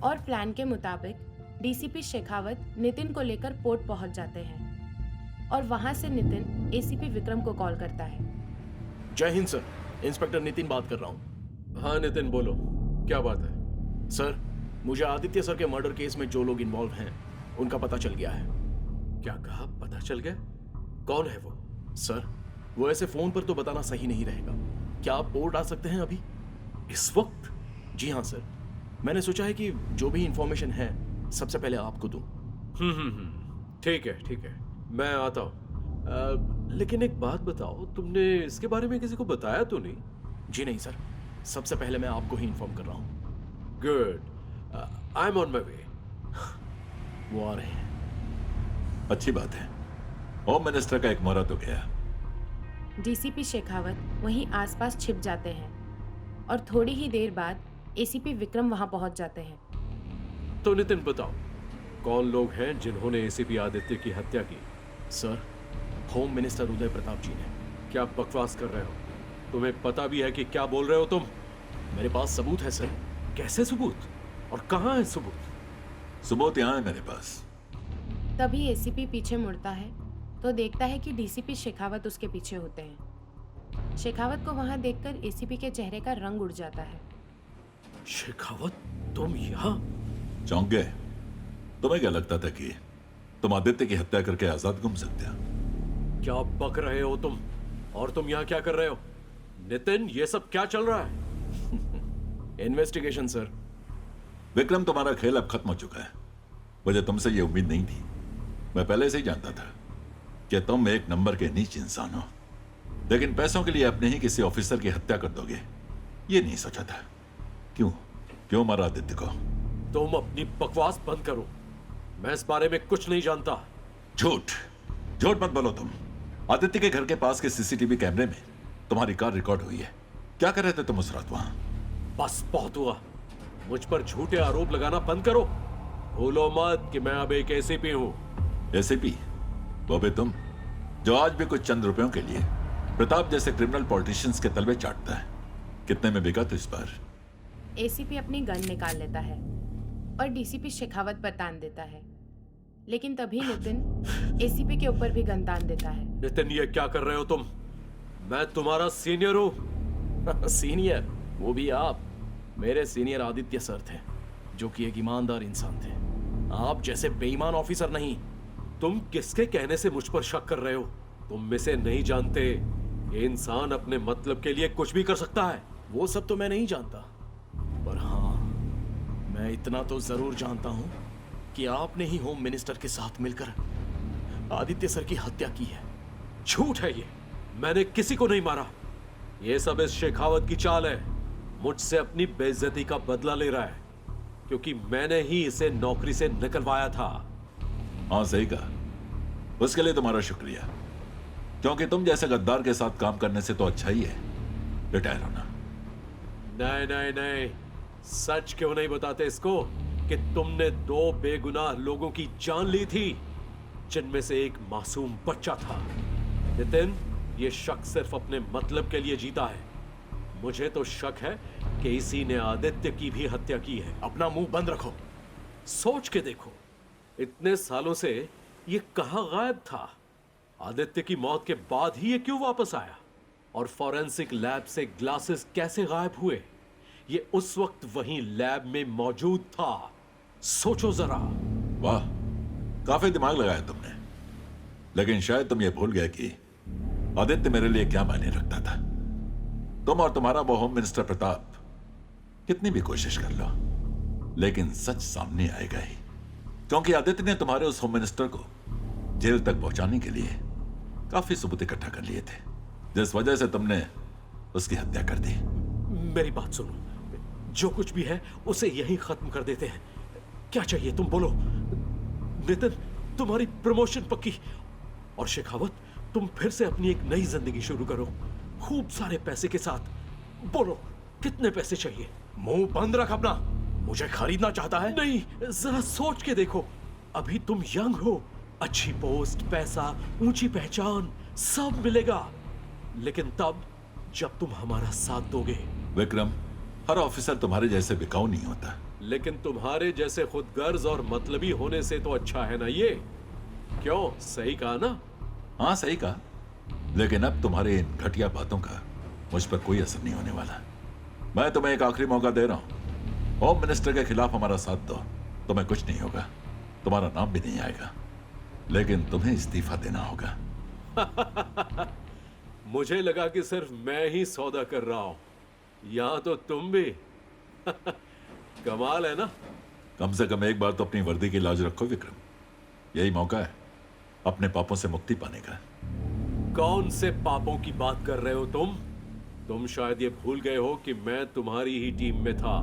और प्लान के मुताबिक डीसीपी शेखावत नितिन को लेकर पोर्ट पहुंच जाते हैं और वहां से नितिन एसीपी विक्रम को कॉल करता है। जय हिंद सर, इंस्पेक्टर नितिन बात कर रहा हूँ। हाँ नितिन बोलो, क्या बात है? सर, मुझे आदित्य सर के मर्डर केस में जो लोग इन्वॉल्व हैं उनका पता चल गया है। क्या कहा? पता चल गया? कौन है वो? सर, वो ऐसे फोन पर तो बताना सही नहीं रहेगा। क्या आप पोर्ट आ सकते हैं अभी? इस वक्त? जी हाँ सर, मैंने सोचा है कि जो भी इंफॉर्मेशन है सबसे पहले आपको दूं। ठीक है, मैं आता हूँ। लेकिन एक बात बताओ, तुमने इसके बारे में किसी को बताया तो नहीं? जी नहीं सर, सबसे पहले मैं आपको ही इन्फॉर्म कर रहा हूँ। Good, I am on my way. वो आ रहे हैं। अच्छी बात है, होम मिनिस्टर का एक मोहरा तो गया। डीसीपी शेखावत वहीं आसपास छिप जाते हैं और थोड़ी ही देर बाद एसीपी विक्रम वहां पहुंच जाते हैं। तो नितिन बताओ, कौन लोग हैं जिन्होंने एसीपी आदित्य की हत्या की? Sir, home minister Uday Pratap जी ने। क्या बकवास कर रहे हो? तुम्हें पता भी है कि क्या बोल रहे हो तुम? मेरे पास सबूत है सर। कैसे सबूत? और कहाँ है सबूत? सबूत यहाँ है मेरे पास। तभी एसीपी पीछे मुड़ता है तो देखता है कि डीसीपी शेखावत उसके पीछे होते हैं। शेखावत को वहां देखकर एसीपी के चेहरे का रंग उड़ जाता है। शेखावत, तुम यहाँ? चौंक गए? तुम्हें क्या लगता था कि तुम आदित्य की हत्या करके आजाद घूम सकते हो? क्या बक रहे हो तुम? और तुम यहाँ क्या कर रहे हो? नितिन, ये सब क्या चल रहा है? Investigation sir. विक्रम, तुम्हारा खेल अब खत्म हो चुका है। मुझे तुमसे ये उम्मीद नहीं थी। मैं पहले से ही जानता था कि तुम एक नंबर के नीच इंसान हो, लेकिन पैसों के लिए अपने ही किसी ऑफिसर की हत्या कर दोगे, ये नहीं सोचा था। क्यों मारा आदित्य को? तुम अपनी बकवास बंद करो। मैं इस बारे में कुछ नहीं जानता। झूठ मत बोलो तुम। आदित्य के घर के पास के सीसीटीवी कैमरे में तुम्हारी कार रिकॉर्ड हुई है। क्या कर रहे थे तुम उस रात वहां? बस बहुत हुआ। मुझ पर झूठे आरोप लगाना बंद करो। भूलो मत कि मैं अब एक एसीपी हूं। एसीपी? वो भी तुम, जो आज भी कुछ चंद रुपयों के लिए प्रताप जैसे क्रिमिनल पॉलिटिशियंस के तलवे चाटता है। कितने में बिका तो इस बार? एसीपी अपनी गन निकाल लेता है और डीसीपी शेखावत पर तान देता है, लेकिन तभी नितिन एसीपी के ऊपर भी गन तान देता है। नितिन, ये क्या कर रहे हो तुम? मैं तुम्हारा सीनियर हूं। सीनियर? वो भी आप? मेरे सीनियर आदित्य सर थे, जो कि एक ईमानदार इंसान थे। आप जैसे बेईमान ऑफिसर नहीं। तुम किसके कहने से मुझ पर शक कर रहे हो? तुम में से नहीं जानते, ये इंसान अपने मतलब के लिए कुछ भी कर सकता है। वो सब तो मैं नहीं जानता, पर हाँ, मैं इतना तो जरूर जानता हूं कि आपने ही होम मिनिस्टर के साथ मिलकर आदित्य सर की हत्या की है। झूठ है ये। मैंने किसी को नहीं मारा। ये सब इस शेखावत की चाल है। मुझसे अपनी बेइज्जती का बदला ले रहा है, क्योंकि मैंने ही इसे नौकरी से निकलवाया था। हाँ, सही कहा। उसके लिए तुम्हारा शुक्रिया, क्योंकि तुम जैसे गद्दार के साथ काम करने से तो अच्छा ही है रिटायर होना। नहीं, सच क्यों नहीं बताते इसको कि तुमने 2 बेगुनाह लोगों की जान ली थी, जिनमें से एक मासूम बच्चा था। नितिन, ये शख्स सिर्फ अपने मतलब के लिए जीता है। मुझे तो शक है कि इसी ने आदित्य की भी हत्या की है। अपना मुंह बंद रखो। सोच के देखो, इतने सालों से ये कहां गायब था? आदित्य की मौत के बाद ही ये क्यों वापस आया? और फॉरेंसिक लैब से ग्लासेस कैसे गायब हुए? ये उस वक्त वहीं लैब में मौजूद था। सोचो जरा। वाह, काफी दिमाग लगाया तुमने। लेकिन शायद तुम ये भूल गए कि आदित्य मेरे लिए क्या मायने रखता था। तुम और तुम्हारा वो होम मिनिस्टर प्रताप कितनी भी कोशिश कर लो, लेकिन सच सामने आएगा ही, क्योंकि आदित्य ने तुम्हारे उस होम मिनिस्टर को जेल तक पहुंचाने के लिए काफी सबूत इकट्ठा कर लिए थे, जिस वजह से तुमने उसकी हत्या कर दी। मेरी बात सुनो, जो कुछ भी है उसे यहीं खत्म कर देते हैं। क्या चाहिए तुम बोलो। नितिन, तुम्हारी प्रमोशन पक्की, और शेखावत, तुम फिर से अपनी एक नई जिंदगी शुरू करो, खूब सारे पैसे के साथ। बोलो, कितने पैसे चाहिए? मुंह बंद रख अपना। मुझे खरीदना चाहता है? नहीं, जरा सोच के देखो। अभी तुम यंग हो, अच्छी पोस्ट, पैसा, ऊंची पहचान सब मिलेगा, लेकिन तब जब तुम हमारा साथ दोगे। विक्रम, हर ऑफिसर तुम्हारे जैसे बिकाऊ नहीं होता। लेकिन तुम्हारे जैसे खुदगर्ज और मतलबी होने से तो अच्छा है ना ये। क्यों, सही कहा ना? हाँ सही कहा, लेकिन अब तुम्हारी इन घटिया बातों का मुझ पर कोई असर नहीं होने वाला। मैं तुम्हें एक आखिरी मौका दे रहा हूं। होम मिनिस्टर के खिलाफ हमारा साथ दो, तुम्हें कुछ नहीं होगा, तुम्हारा नाम भी नहीं आएगा, लेकिन तुम्हें इस्तीफा देना होगा। मुझे लगा कि सिर्फ मैं ही सौदा कर रहा हूं, यहां तो तुम भी। कमाल है ना? कम से कम एक बार तो अपनी वर्दी की लाज रखो विक्रम, यही मौका है अपने पापों से मुक्ति पाने का। कौन से पापों की बात कर रहे हो तुम? तुम शायद ये भूल गए हो कि मैं तुम्हारी ही टीम में था।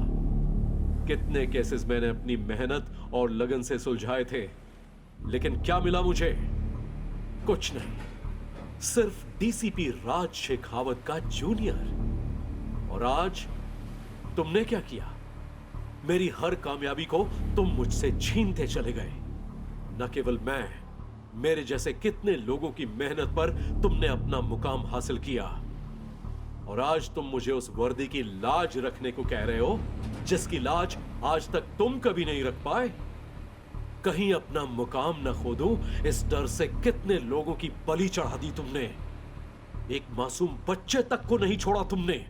कितने केसेस मैंने अपनी मेहनत और लगन से सुलझाए थे, लेकिन क्या मिला मुझे? कुछ नहीं, सिर्फ डीसीपी राज शेखावत का जूनियर। और आज तुमने क्या किया? मेरी हर कामयाबी को तुम मुझसे छीनते चले गए। न केवल मैं, मेरे जैसे कितने लोगों की मेहनत पर तुमने अपना मुकाम हासिल किया, और आज तुम मुझे उस वर्दी की लाज रखने को कह रहे हो जिसकी लाज आज तक तुम कभी नहीं रख पाए। कहीं अपना मुकाम न खो दूं, इस डर से कितने लोगों की बलि चढ़ा दी तुमने। एक मासूम बच्चे तक को नहीं छोड़ा तुमने।